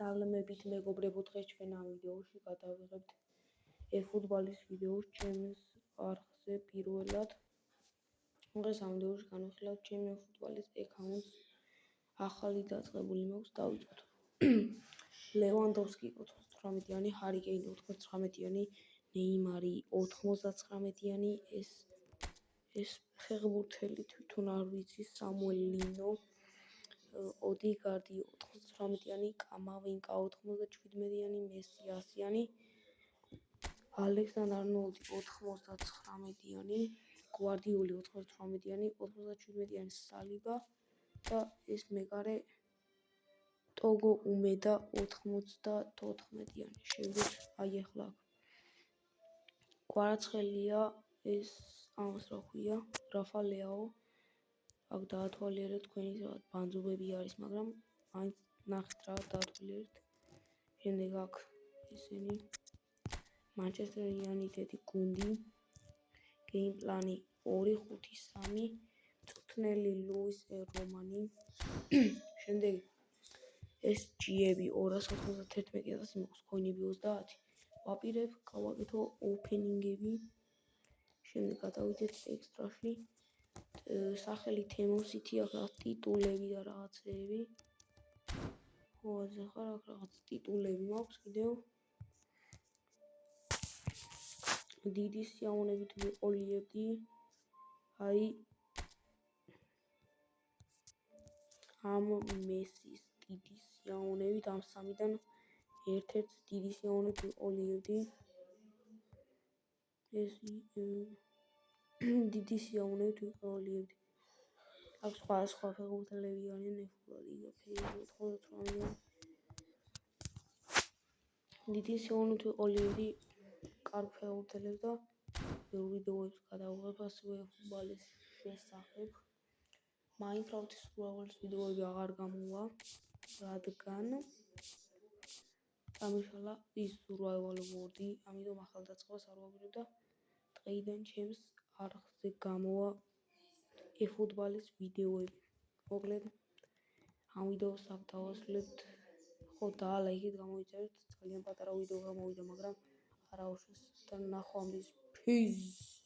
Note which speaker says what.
Speaker 1: სალმებით მეგობრებო, დღეს ჩვენ ამ ვიდეოში გადავიღებთ eFootball-ის ვიდეოს ჩემს არხზე პირველად. დღეს ამ ვიდეოში განვიხილავთ ჩემი eFootball-ის აკაუნტს. ახალი დაწყებული მაქვს, დავიწყოთ. ლევანდოვსკი 98-იანი, ჰარი კეინი 99-იანი, ნეიმარი 99-იანი, ეს ფეხბურთელი თვითონ არ ვიცი, სამუელ ლინო, ოდიგარდი 98-იანი, კამავინგა 97-იანი, მესი 100-იანი, ალექსანდრ არნოლდი 99-იანი, გვარდიოლი 98-იანი, 97-იანი სალიბა და ეს მეკარე ტოგო უმედა 94-იანი. შევიდეთ აი ახლა კვარაცხელია, ეს ამას რა ქვია, რაფა ლეაო. აქ დაათვალიერეთ თქვენი რაღაც ბანძობები არის, მაგრამ მაინც ნახეთ რა დაათვალიერეთ. შემდეგ აქ ესენი Manchester United გუნდი, გეიმპლანი 2-5-3, წვრთნელი ლუის რომანი. შემდეგ ეს ჯიები 291-1000 მაქვს, ქოინები 30. ვაპირებ, გავაკეთო ოპენინგები. შემდეგ გადავიდეთ ექსტრაში. სახელი თემოსითი, აქ რაღაც ტიტულები და რაღაცეები. ხო, ასე ხარ, აქ რაღაც ტიტულები მაქვს კიდევ. დიდი სიამოვნებით ვიყოლიებდი. აი ამ მესის დიდი სიამოვნებით, ამ სამიდან ერთ-ერთ დიდი სიამოვნებით ვიყოლიებდი. ეს დიდი სიამოვნებით ვიყოლიებდი. აქ სხვა ფეხბურთელები არიან, ეხლა ფეირი 98. დიდი სიამოვნებით ვიყოლიებდი კარგ ფეხბურთელებს და ბევრ ვიდეოებს გადავიღებ ასევე eFootball-ის შესახებ. Minecraft-ის უბრალოდ ვიდეოები აღარ გამოვა, რადგან დამიშალა ის survival mode-ი, ამიტომ ახალ დაწყებას არ ვაპირებ და დღეიდან ჩემს არხზე გამოვა eFootball-ის ვიდეოები. მოკლედ ამ ვიდეოს აქ დავასრულებთ. ხო, დაალაიქეთ, გამოიწერეთ, ძალიან პატარა ვიდეო გამოვიდა, მაგრამ არა უშვის და ნახვამდის. Peace.